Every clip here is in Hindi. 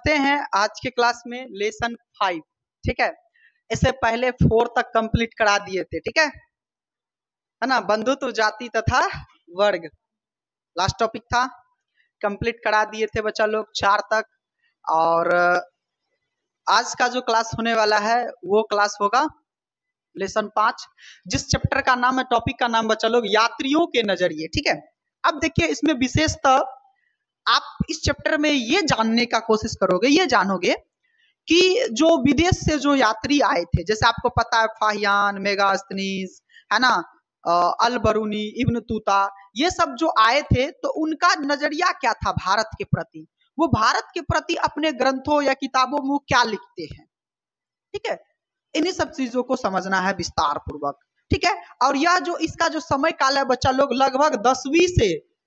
समझते हैं आज के क्लास में लेसन 5। ठीक है, इससे पहले 4 तक कंप्लीट करा दिए थे। ठीक है ना, बंधुत्व जाति तथा वर्ग लास्ट टॉपिक था, कंप्लीट करा दिए थे बच्चा लोग 4 तक। और आज का जो क्लास होने वाला है वो क्लास होगा लेसन 5, जिस चैप्टर का नाम है, टॉपिक का नाम बच्चा लोग यात्रियों के नजरिए। ठीक है, अब देखिए इसमें विशेषतः आप इस चैप्टर में ये जानने का कोशिश करोगे, ये जानोगे कि जो विदेश से जो यात्री आए थे, जैसे आपको पता है फाहियान, मेगास्थनीज, है ना, अल बरूनी, इब्न तूता, ये सब जो आए थे तो उनका नजरिया क्या था भारत के प्रति, वो भारत के प्रति अपने ग्रंथों या किताबों में क्या लिखते हैं। ठीक है, इन्हीं सब चीजों को समझना है विस्तार पूर्वक। ठीक है, और यह जो इसका जो समय काल है बच्चा लोग लगभग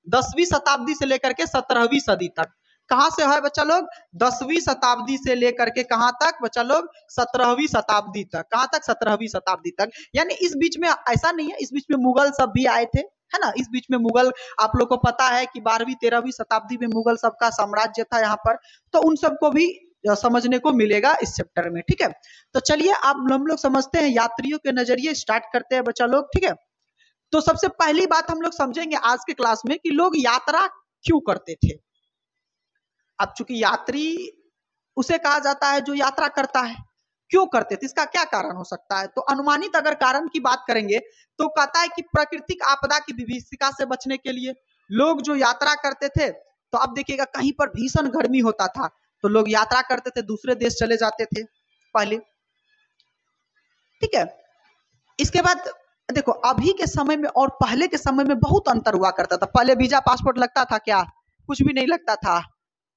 10वीं शताब्दी से लेकर के 17वीं सदी तक। कहां से है बच्चा लोग? 10वीं शताब्दी से लेकर के कहां तक बच्चा लोग? 17वीं शताब्दी तक। कहां तक? 17वीं शताब्दी तक। यानी इस बीच में ऐसा नहीं है, इस बीच में मुगल सब भी आए थे, है ना। इस बीच में मुगल, आप लोग को पता है कि 12वीं 13वीं शताब्दी में मुगल सबका साम्राज्य था यहाँ पर, तो उन सबको भी समझने को मिलेगा इस चैप्टर में। ठीक है, तो चलिए अब हम लोग समझते हैं यात्रियों के नजरिए, स्टार्ट करते हैं बच्चा लोग। ठीक है, तो सबसे पहली बात हम लोग समझेंगे आज के क्लास में कि लोग यात्रा क्यों करते थे। अब चूंकि यात्री उसे कहा जाता है जो यात्रा करता है, क्यों करते थे, इसका क्या कारण हो सकता है। तो अनुमानित अगर कारण की बात करेंगे तो कहता है कि प्राकृतिक आपदा की विभीषिका से बचने के लिए लोग जो यात्रा करते थे। तो अब देखिएगा कहीं पर भीषण गर्मी होता था तो लोग यात्रा करते थे, दूसरे देश चले जाते थे पहले। ठीक है, इसके बाद देखो अभी के समय में और पहले के समय में बहुत अंतर हुआ करता था। पहले वीजा पासपोर्ट लगता था क्या? कुछ भी नहीं लगता था,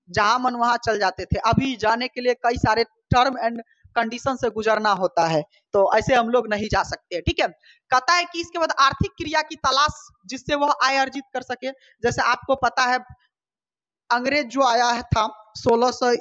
जहां मन वहां चल जाते थे। अभी जाने के लिए कई सारे टर्म एंड कंडीशन से गुजरना होता है, तो ऐसे हम लोग नहीं जा सकते। ठीक है, कहता है कि इसके बाद आर्थिक क्रिया की तलाश जिससे वह आय अर्जित कर सके। जैसे आपको पता है अंग्रेज जो आया था 1600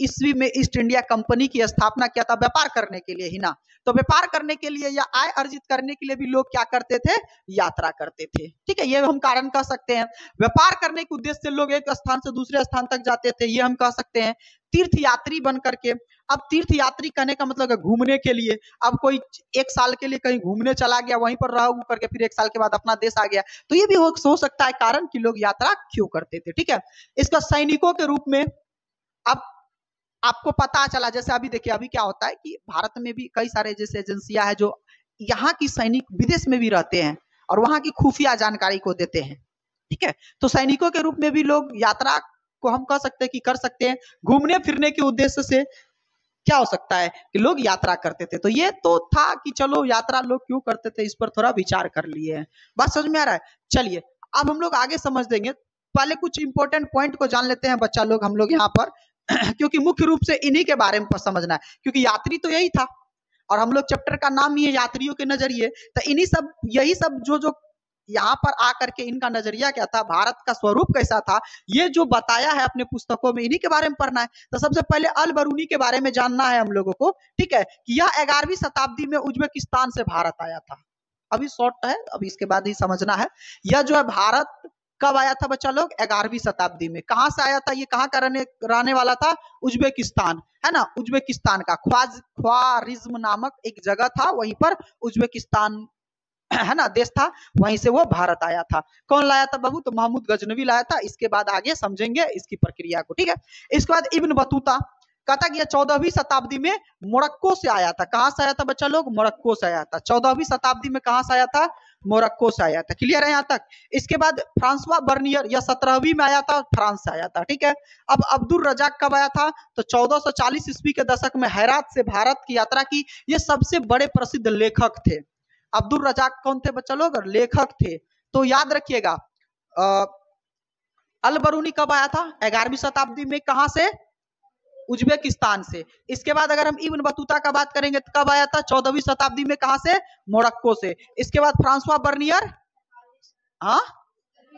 ईस्वी में ईस्ट इंडिया कंपनी की स्थापना किया था व्यापार करने के लिए ही ना। तो व्यापार करने के लिए या आय अर्जित करने के लिए भी लोग क्या करते थे? यात्रा करते थे। ठीक है, ये हम कारण कह सकते हैं। व्यापार करने के उद्देश्य से लोग एक स्थान से दूसरे स्थान तक जाते थे, ये हम कह सकते हैं। तीर्थ यात्री बन करके, अब तीर्थ यात्री कहने का मतलब है घूमने के लिए। अब कोई 1 साल के लिए कहीं घूमने चला गया, वहीं पर रह करके फिर 1 साल के बाद अपना देश आ गया, तो ये भी हो सकता है कारण कि लोग यात्रा क्यों करते थे। ठीक है, इसका सैनिकों के रूप में अब आपको पता चला, जैसे अभी देखिए अभी क्या होता है कि भारत में भी कई सारे जैसे एजेंसियां हैं जो यहाँ की सैनिक विदेश में भी रहते हैं और वहां की खुफिया जानकारी को देते हैं। ठीक है, तो सैनिकों के रूप में भी लोग यात्रा को हम कह सकते हैं कि कर सकते हैं। घूमने फिरने के उद्देश्य से क्या हो सकता है कि लोग यात्रा करते थे। तो ये तो था कि चलो यात्रा लोग क्यों करते थे, इस पर थोड़ा विचार कर लिए हैं। बात समझ में आ रहा है? चलिए अब हम लोग आगे समझ देंगे। पहले कुछ इंपॉर्टेंट पॉइंट को जान लेते हैं बच्चा लोग हम लोग यहाँ पर क्योंकि मुख्य रूप से इन्हीं के बारे में समझना है, क्योंकि यात्री तो यही था और हम लोग चैप्टर का नाम ही है यात्रियों के नजरिए। तो इन्हीं सब, यही सब जो यहाँ पर आकर के इनका नजरिया क्या था, भारत का स्वरूप कैसा था, ये जो बताया है अपने पुस्तकों में, इन्हीं के बारे में पढ़ना है। तो सबसे पहले अल बरूनी के बारे में जानना है हम लोगों को। ठीक है, कि यह 11वीं शताब्दी में उज्बेकिस्तान से भारत आया था। अभी शॉर्ट है, अभी इसके बाद ही समझना है। यह जो है भारत कब आया था बच्चा लोग? 11वीं शताब्दी में। कहां से आया था? ये कहां का रहने वाला था? उज्बेकिस्तान, है ना। उज्बेकिस्तान का ख्वारिज्म नामक एक जगह था, वहीं पर उज्बेकिस्तान है ना देश था, वहीं से वो भारत आया था। कौन लाया था बाबू? तो महमूद गजनवी लाया था। इसके बाद आगे समझेंगे इसकी प्रक्रिया को। ठीक है, इसके बाद इब्न बतूता कहता कि 14वीं शताब्दी में मोरक्को से आया था। कहां से आया था बच्चा लोग? मोरक्को से आया था। 14वीं शताब्दी में कहां से आया था? मोरक्को से आया था। क्लियर है यहाँ तक? इसके बाद फ्रांसवा बर्नियर, यह 17वीं में आया था, फ्रांस से आया था। ठीक है, अब अब्दुल रजाक कब आया था? तो 1440 ईस्वी के दशक में हेरात से भारत की यात्रा की। ये सबसे बड़े प्रसिद्ध लेखक थे। अब्दुल रजाक कौन थे बच्चा लोग? लेखक थे। तो याद रखिएगा अल बरूनी कब आया था? 11वीं शताब्दी में। कहां से? उज्बेकिस्तान से। इसके बाद अगर हम इब्न बतूता का बात करेंगे तो कब आया था? 14वीं शताब्दी में। कहां से? मोरक्को से। इसके बाद फ्रांसवा बर्नियर, हाँ,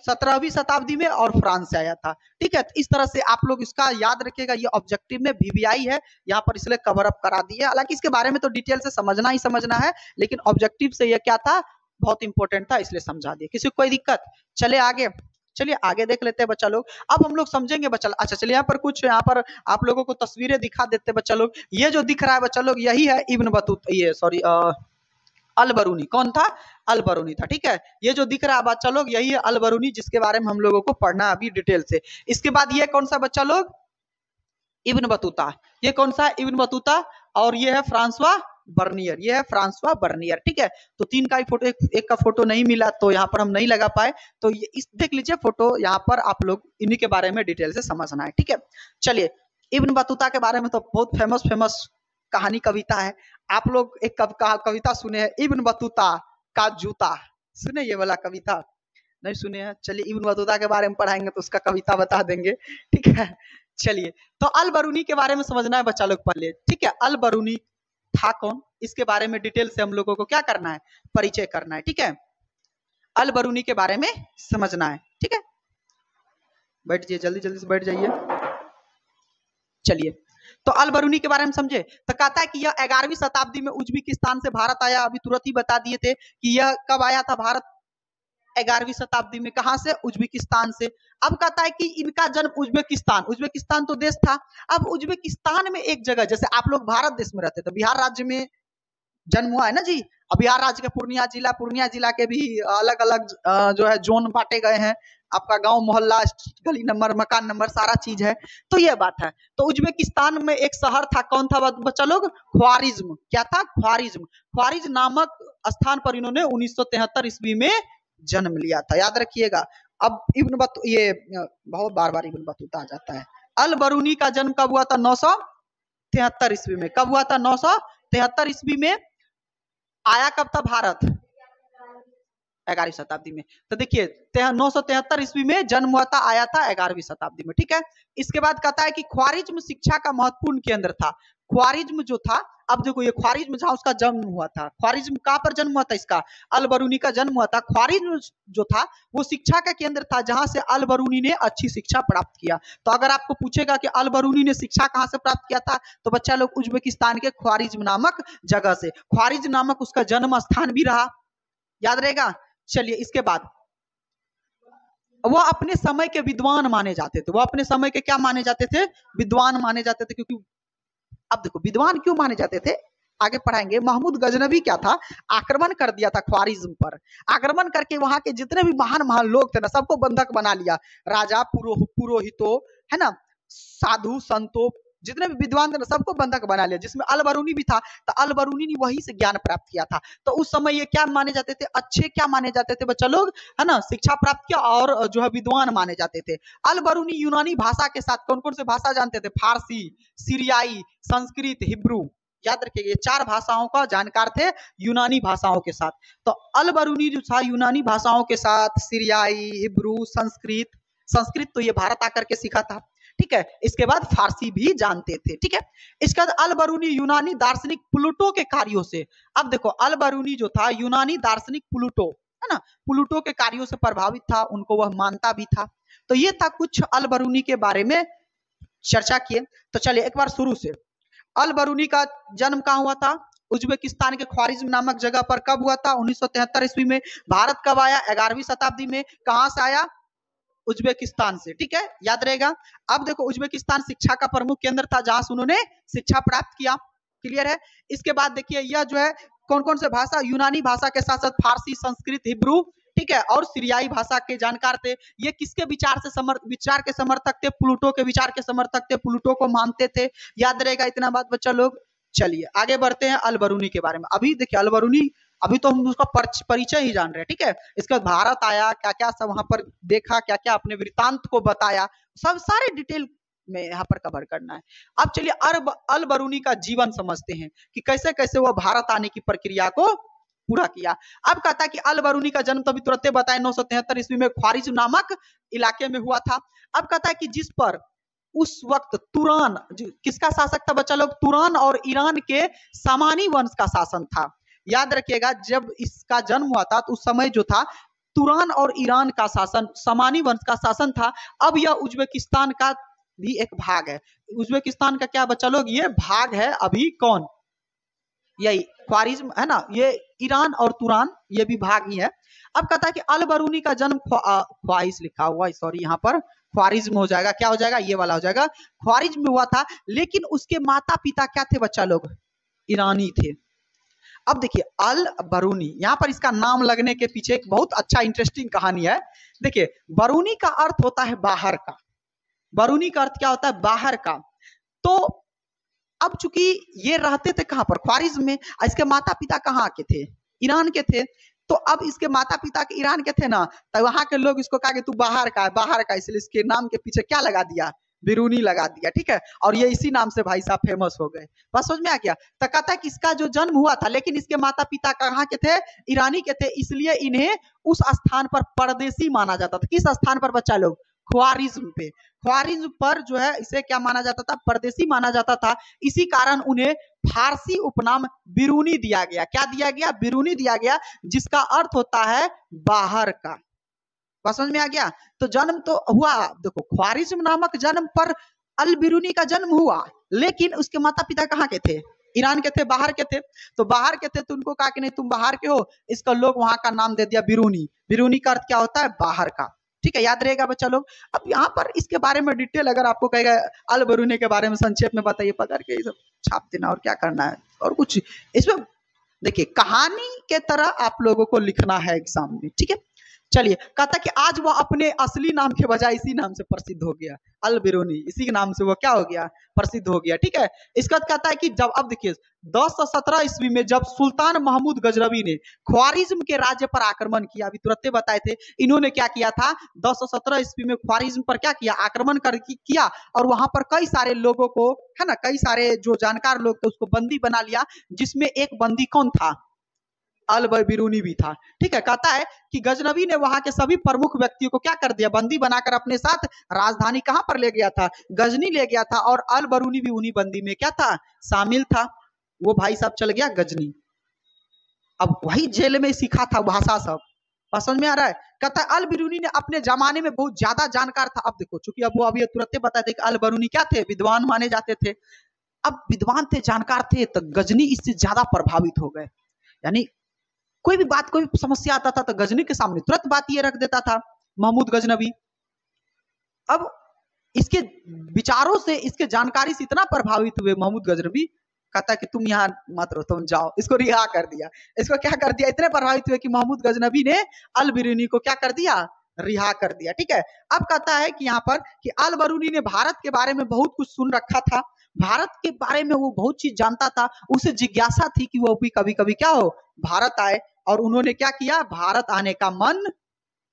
17वीं शताब्दी में और फ्रांस से आया था। ठीक है, इस तरह से आप लोग इसका याद रखिएगा। ये ऑब्जेक्टिव में वीवीआई है, यहाँ पर इसलिए कवर अप करा दिया। हालांकि इसके बारे में तो डिटेल से समझना ही समझना है, लेकिन ऑब्जेक्टिव से ये क्या था, बहुत इंपॉर्टेंट था, इसलिए समझा दिया। किसी को कोई दिक्कत? चले आगे। चलिए आगे देख लेते हैं बच्चा लोग। अब हम लोग समझेंगे बच्चा। अच्छा चलिए यहाँ पर कुछ, यहाँ पर आप लोगों को तस्वीरें दिखा देते बच्चा लोग। ये जो दिख रहा है बच्चा लोग, यही है इब्न बतूता, ये सॉरी अल बरूनी। कौन था? अल बरूनी था। ठीक है, ये जो दिख रहा है बच्चा लोग, यही है अल बरूनी, जिसके बारे में हम लोगों को पढ़ना अभी डिटेल से। इसके बाद ये कौन सा बच्चा लोग? Ibn Battuta. ये कौन सा? Ibn Battuta. और ये है फ्रांसवा बर्नियर, ये है फ्रांसवा बर्नियर। ठीक है, तो तीन का ही फोटो, एक का फोटो नहीं मिला तो यहाँ पर हम नहीं लगा पाए, तो ये इस देख लीजिए फोटो, यहाँ पर आप लोग इन्हीं के बारे में डिटेल से समझना है। ठीक है, चलिए इब्न बतूता के बारे में तो बहुत फेमस कहानी कविता है। आप लोग एक कविता सुने हैं, इब्न बतूता का जूता, सुने ये वाला कविता? नहीं सुने हैं? चलिए इब्न बतूता के बारे में पढ़ाएंगे तो उसका कविता बता देंगे। ठीक है, चलिए तो अल बरूनी के बारे में समझना है बच्चा लोग पहले। ठीक है, अल बरूनी था कौन, इसके बारे में डिटेल से हम लोगों को क्या करना है? परिचय करना है। ठीक है, अल बरूनी के बारे में समझना है। ठीक है, बैठ जाइए, जल्दी जल्दी से बैठ जाइए। चलिए तो अल बरूनी के बारे में समझे। तो कहता है कि यह 11वीं शताब्दी में उज्बेकिस्तान से भारत आया। अभी तुरंत ही बता दिए थे कि यह कब आया था भारत? 11वीं शताब्दी में। कहां से? उज्बेकिस्तान से। अब कहता है कि इनका जन्म उज्बेकिस्तान तो देश था। अब उज्बेकिस्तान में एक जगह, जैसे आप लोग भारत देश में रहते तो बिहार राज्य में जन्म हुआ है ना जी। अब बिहार राज्य के पूर्णिया जिला के भी अलग अलग जो है जोन बांटे गए हैं। आपका गांव, मोहल्ला, गली नंबर, मकान नंबर, सारा चीज है। तो ये बात है। तो उज्बेकिस्तान में एक शहर था, कौन था बच्चा लोग? ख्वारिज्म। क्या था? ख्वारिज्म नामक स्थान पर इन्होंने 1973 ईस्वी में जन्म लिया था, याद रखिएगा। अब ये बहुत बार इब्न बतूता आ जाता है। अल बरूनी का जन्म कब हुआ था? 973 ईस्वी में। कब हुआ था? 973 ईस्वी में। आया कब था भारत? 11वीं शताब्दी में। तो देखिए 973 ईस्वी में जन्म हुआ था, आया था 11वीं शताब्दी में। ठीक है, इसके बाद कहता है कि ख्वारिज्म शिक्षा का महत्वपूर्ण केंद्र था। ख्वारिज्म जो था, अब देखो ये ख्वारिज्म जहां उसका जन्म हुआ था, ख्वारिज्म कहां पर जन्म हुआ था इसका? अल बरूनी का जन्म हुआ था। ख्वारिज्म जो था वो शिक्षा का केंद्र था, जहां से अल बरूनी ने अच्छी शिक्षा प्राप्त किया। तो अगर आपको पूछेगा कि अल बरूनी ने शिक्षा कहां से प्राप्त किया था, तो बच्चा लोग उज्बेकिस्तान के ख्वारिज्म नामक जगह से। ख्वारिज्म नामक उसका जन्म स्थान भी रहा, याद रहेगा। चलिए इसके बाद वो अपने समय के विद्वान माने जाते थे। वो अपने समय के क्या माने जाते थे? विद्वान माने जाते थे। क्योंकि अब देखो विद्वान क्यों माने जाते थे, आगे पढ़ाएंगे। महमूद गजनवी क्या था? आक्रमण कर दिया था ख्वारिज्म पर। आक्रमण करके वहां के जितने भी महान लोग थे ना, सबको बंधक बना लिया। राजा, पुरोहितों, है ना, साधु संतों, जितने भी विद्वान थे ना, सबको बंधक बना लिया, जिसमें अल बरूनी भी था। तो अल बरूनी ने वहीं से ज्ञान प्राप्त किया था। तो उस समय ये क्या माने जाते थे? अच्छे क्या माने जाते थे बच्चा लोग, है ना, शिक्षा प्राप्त किया और जो है विद्वान माने जाते थे। अल बरूनी यूनानी भाषा के साथ कौन कौन से भाषा जानते थे? फारसी, सीरियाई, संस्कृत, हिब्रू, याद रखिएगा। ये 4 भाषाओं का जानकार थे यूनानी भाषाओं के साथ। तो अल बरूनी जो था यूनानी भाषाओं के साथ, सीरियाई, हिब्रू, संस्कृत तो ये भारत आकर के सीखा था। ठीक है, इसके बाद फारसी भी जानते थे। ठीक है, इसके बाद अल बरूनी यूनानी दार्शनिक प्लूटो के कार्यों से। अब देखो अल बरूनी जो था यूनानी दार्शनिक प्लूटो, है ना, प्लूटो के कार्यों से प्रभावित था, उनको वह मानता भी था। तो ये था कुछ अल बरूनी के बारे में चर्चा किए। तो चलिए एक बार शुरू से, अल बरूनी का जन्म कहाँ हुआ था? उज्बेकिस्तान के ख्वारिज्म नामक जगह पर। कब हुआ था? 1973 ईस्वी में। भारत कब आया? 11वीं शताब्दी में। कहां से आया? उज्बेकिस्तान से। ठीक है, याद रहेगा। अब देखो उज्बेकिस्तान शिक्षा का प्रमुख केंद्र था, जहां से उन्होंने शिक्षा प्राप्त किया। क्लियर है। इसके बाद देखिए यह जो है कौन कौन से भाषा, यूनानी भाषा के साथ साथ फारसी, संस्कृत, हिब्रू, ठीक है, और सीरियाई भाषा के जानकार थे। ये किसके विचार के समर्थक थे? प्लूटो के विचार के समर्थक थे, प्लूटो को मानते थे। याद रहेगा इतना बात बच्चा लोग। चलिए आगे बढ़ते हैं अल बरूनी के बारे में। अभी देखिए अल बरूनी, अभी तो हम उसका परिचय ही जान रहे हैं। ठीक है, इसके बाद भारत आया, क्या क्या सब वहां पर देखा, क्या क्या अपने वृत्तांत को बताया, सब सारे डिटेल में यहाँ पर कवर करना है। अब चलिए अल बरूनी का जीवन समझते हैं कि कैसे कैसे वह भारत आने की प्रक्रिया को पूरा किया। अब कहता है कि अल बरूनी का जन्म तो अभी तुरंत बताया 973 ईस्वी में ख्वारिज्म नामक इलाके में हुआ था। अब कहता है कि जिस पर उस वक्त तुरान, किसका शासक था बच्चा लोग? तुरान और ईरान के सामानी वंश का शासन था। याद रखिएगा जब इसका जन्म हुआ था तो उस समय जो था तुरान और ईरान का शासन, सामानी वंश का शासन था। अब यह उज्बेकिस्तान का भी एक भाग है। उज्बेकिस्तान का क्या बच्चा लोग? ये भाग है अभी। कौन? यही ख्वारिज्म है ना, ये ईरान और तुरान ये भी भाग ही है। अब कहता है कि अल बरूनी का जन्म ख्वाइस लिखा हुआ है, सॉरी यहाँ पर ख्वारिज्म हो जाएगा, क्या हो जाएगा, ये वाला हो जाएगा, ख्वारिज्म में हुआ था। लेकिन उसके माता पिता क्या थे बच्चा लोग, ईरानी थे। अब देखिए अल बरूनी, यहाँ पर इसका नाम लगने के पीछे एक बहुत अच्छा इंटरेस्टिंग कहानी है। देखिए बरूनी का अर्थ होता है बाहर का, बरूनी का अर्थ क्या होता है, बाहर का। तो अब चूंकि ये रहते थे कहां पर, ख्वारिज्म में, इसके माता पिता कहाँ के थे, ईरान के थे। तो अब इसके माता पिता के ईरान के थे ना, तो वहां के लोग इसको कहा कि तू बाहर का है, बाहर का, इसलिए इसके नाम के पीछे क्या लगा दिया, बिरूनी लगा दिया, ठीक है। और ये इसी नाम से भाई साहब फेमस हो गए। बस समझ में आ गया। तो कहता है कि इसका जो जन्म हुआ था, लेकिन इसके माता पिता कहाँ के थे, ईरानी के थे, इसलिए इन्हें उस स्थान पर परदेसी माना जाता था। किस स्थान पर बच्चा लोग, ख्वारिज्म पे, ख्वारिज्म पर जो है इसे क्या माना जाता था, परदेसी माना जाता था। इसी कारण उन्हें फारसी उपनाम बिरूनी दिया गया। क्या दिया गया, बिरूनी दिया गया, जिसका अर्थ होता है बाहर का। समझ में आ गया। तो जन्म तो हुआ, देखो ख्वारिज्म नामक जन्म पर अल बिरूनी का जन्म हुआ, लेकिन उसके माता पिता कहाँ के थे, ईरान के थे, बाहर के थे। तो बाहर के थे तो उनको कहा कि नहीं तुम बाहर के हो, इसका लोग वहां का नाम दे दिया बिरूनी। बिरूनी का अर्थ क्या होता है, बाहर का, ठीक है, याद रहेगा बच्चा लोग। अब यहाँ पर इसके बारे में डिटेल अगर आपको कहेगा अल बरूनी के बारे में संक्षेप में बताइए, पकड़ के ये सब छाप देना और क्या करना है, और कुछ इसमें देखिए कहानी के तरह आप लोगों को लिखना है एग्जाम में, ठीक है। चलिए, कहता कि आज वो अपने असली नाम के बजाय इसी नाम से प्रसिद्ध हो गया, अल बिरूनी, इसी के नाम से वो क्या हो गया, प्रसिद्ध हो गया, ठीक है। इसका कहता है कि जब, अब देखिए 1017 ईस्वी में जब सुल्तान महमूद गजनवी ने ख्वारिज्म के राज्य पर आक्रमण किया, अभी तुरंत बताए थे, इन्होंने क्या किया था, 1017 ईस्वी में ख्वारिज्म पर क्या किया, आक्रमण किया, और वहां पर कई सारे लोगों को, है ना, कई सारे जो जानकार लोग थे उसको बंदी बना लिया, जिसमें एक बंदी कौन था, अल बिरूनी भी था, ठीक है। कहता है कि गजनवी ने वहां के सभी प्रमुख व्यक्तियों को क्या कर दिया, बंदी बनाकर अपने साथ राजधानी कहां पर ले गया था, गजनी ले गया था, और अल बरूनी भी उन्हीं बंदी में क्या था, शामिल था। वो भाई साहब चल गया गजनी, अब वही जेल में सीखा था भाषा सब, समझ में आ रहा है। कहता है अल बिरूनी ने अपने जमाने में बहुत ज्यादा जानकार था। अब देखो, चूंकि अब वो अभी तुरंत बताए थे कि अल बरूनी क्या थे, विद्वान माने जाते थे। अब विद्वान थे, जानकार थे, तो गजनी इससे ज्यादा प्रभावित हो गए। यानी कोई भी बात, कोई भी समस्या आता था तो गजनी के सामने तुरंत बात ये रख देता था महमूद गजनवी। अब इसके विचारों से, इसके जानकारी से इतना प्रभावित हुए महमूद गजनवी, कहता कि तुम यहाँ मत रहो, तुम जाओ, इसको रिहा कर दिया। इसको क्या कर दिया, इतने प्रभावित हुए कि महमूद गजनवी ने अल बिरूनी को क्या कर दिया, रिहा कर दिया, ठीक है। अब कहता है कि यहाँ पर कि अल बरूनी ने भारत के बारे में बहुत कुछ सुन रखा था, भारत के बारे में वो बहुत चीज जानता था, उसे जिज्ञासा थी कि वो भी कभी कभी क्या हो, भारत आए, और उन्होंने क्या किया, भारत आने का मन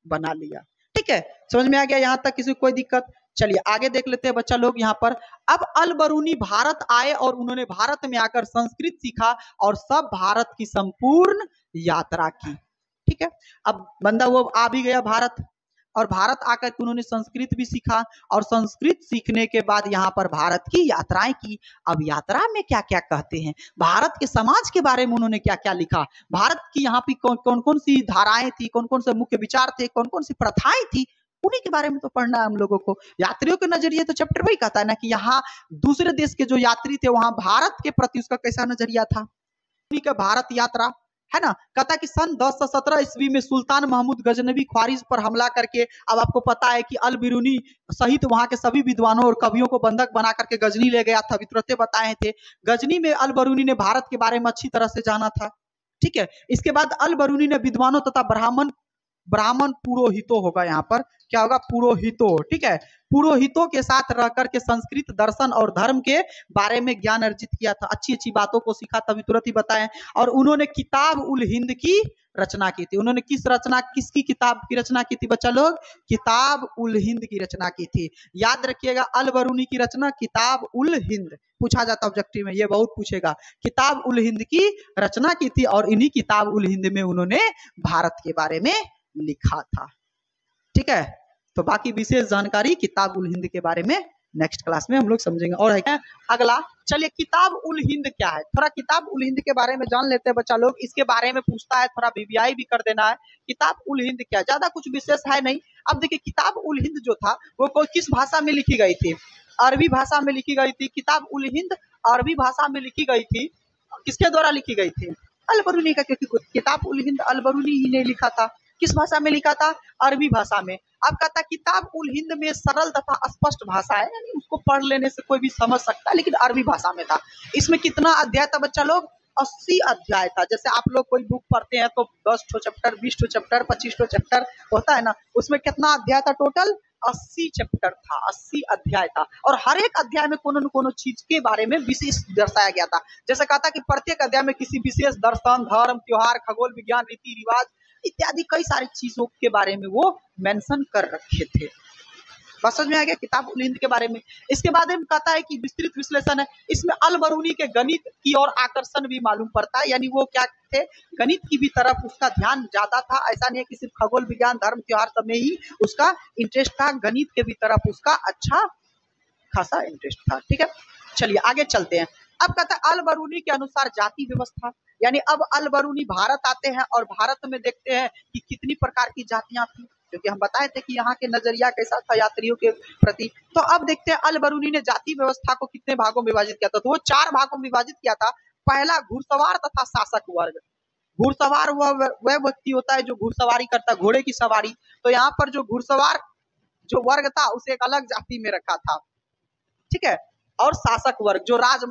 बना लिया, ठीक है। समझ में आ गया यहाँ तक, किसी को कोई दिक्कत। चलिए आगे देख लेते हैं बच्चा लोग यहाँ पर। अब अल बरूनी भारत आए और उन्होंने भारत में आकर संस्कृत सीखा और सब भारत की संपूर्ण यात्रा की, ठीक है। अब बंदा वो आ भी गया भारत, और भारत आकर उन्होंने संस्कृत भी सीखा, और संस्कृत सीखने के बाद यहाँ पर भारत की यात्राएं की। अब यात्रा में क्या क्या कहते हैं, भारत के समाज के बारे में उन्होंने क्या क्या लिखा, भारत की यहाँ पे कौन कौन सी धाराएं थी, कौन कौन से मुख्य विचार थे, कौन कौन सी प्रथाएं थी, उन्हीं के बारे में तो पढ़ना है हम लोगों को। यात्रियों के नजरिए तो चैप्टर वही कहता है ना कि यहाँ दूसरे देश के जो यात्री थे वहां भारत के प्रति उसका कैसा नजरिया था, भारत यात्रा, है ना। कहता कि सन 1017 ईस्वी में सुल्तान महमूद गजनवी ख्वारिज पर हमला करके, अब आपको पता है कि अल बिरूनी सहित वहां के सभी विद्वानों और कवियों को बंधक बना करके गजनी ले गया था, तुरंत बताए थे। गजनी में अल बरूनी ने भारत के बारे में अच्छी तरह से जाना था, ठीक है। इसके बाद अल बरूनी ने विद्वानों तथा ब्राह्मण पुरोहितों होगा, यहाँ पर क्या होगा, पुरोहितों, ठीक है, पुरोहितों के साथ रह करके संस्कृत, दर्शन और धर्म के बारे में ज्ञान अर्जित किया था, अच्छी अच्छी बातों को सीखा, तभी तुरंत ही बताएं। और उन्होंने किताब उल हिंद की रचना की थी। उन्होंने किसकी किताब की रचना की थी बच्चा लोग, किताब उल हिंद की रचना की थी। याद रखिएगा, अल बरूनी की रचना किताब उल हिंद, पूछा जाता ऑब्जेक्टिव में, ये बहुत पूछेगा, किताब उल हिंद की रचना की थी, और इन्हीं किताब उल हिंद में उन्होंने भारत के बारे में लिखा था, ठीक है। तो बाकी विशेष जानकारी किताब उल हिंद के बारे में नेक्स्ट क्लास में हम लोग समझेंगे। और है अगला, चलिए किताब उल हिंद क्या है, थोड़ा किताब उल हिंद के बारे में जान लेते हैं बच्चा लोग। इसके बारे में पूछता है, थोड़ा वीवीआई भी कर देना है। किताब उल हिंद क्या, ज्यादा कुछ विशेष है नहीं। अब देखिए, किताब उल हिंद जो था वो किस भाषा में लिखी गई थी, अरबी भाषा में लिखी गई थी। किताब उल हिंद अरबी भाषा में लिखी गई थी, किसके द्वारा लिखी गई थी? अल-बरूनी का, क्योंकि किताब उल हिंद अल-बरूनी ही ने लिखा था। किस भाषा में लिखा था? अरबी भाषा में। अब कहता किताब उल हिंद में सरल तथा स्पष्ट भाषा है, यानी उसको पढ़ लेने से कोई भी समझ सकता है, लेकिन अरबी भाषा में था। इसमें कितना अध्याय था बच्चा लोग? 80 अध्याय था। जैसे आप लोग कोई बुक पढ़ते हैं तो 10 ठो चैप्टर, 20 ठो चैप्टर, 25 ठो चैप्टर होता है ना, उसमें कितना अध्याय था टोटल? 80 चैप्टर था, 80 अध्याय था। और हर एक अध्याय में कोनो न कोनो चीज के बारे में विशेष दर्शाया गया था। जैसे कहा था कि प्रत्येक अध्याय में किसी विशेष दर्शन, धर्म, त्योहार, खगोल विज्ञान, रीति रिवाज इत्यादि कई सारी चीजों के बारे में वो मेंशन कर रखे थे। बात समझ में आ गया किताब उल हिंद के बारे में। इसके बाद में कहता है कि विस्तृत विश्लेषण है। इसमें अल-बरूनी के गणित की ओर आकर्षण भी मालूम पड़ता है, यानी वो क्या थे? गणित की भी तरफ उसका ध्यान ज्यादा था। ऐसा नहीं है कि सिर्फ खगोल विज्ञान, धर्म, त्योहार सब में ही उसका इंटरेस्ट था, गणित के भी तरफ उसका अच्छा खासा इंटरेस्ट था। ठीक है, चलिए आगे चलते हैं। अब कहता है अल-बरूनी के अनुसार जाति व्यवस्था, यानी अब अल-बरूनी भारत आते हैं और भारत में देखते हैं कि कितनी प्रकार की जातियां थी, क्योंकि हम बताए थे कि यहाँ के नजरिया कैसा था यात्रियों के प्रति। तो अब देखते हैं अल-बरूनी ने जाति व्यवस्था को कितने भागों में विभाजित किया था। तो वो 4 भागों में विभाजित किया था। पहला, घुड़सवार तथा शासक वर्ग। घुड़सवार वह व्यक्ति होता है जो घुड़सवारी करता है, घोड़े की सवारी। तो यहाँ पर जो घुड़सवार जो वर्ग था उसे एक अलग जाति में रखा था। ठीक है, और शासक वर्ग जो राजा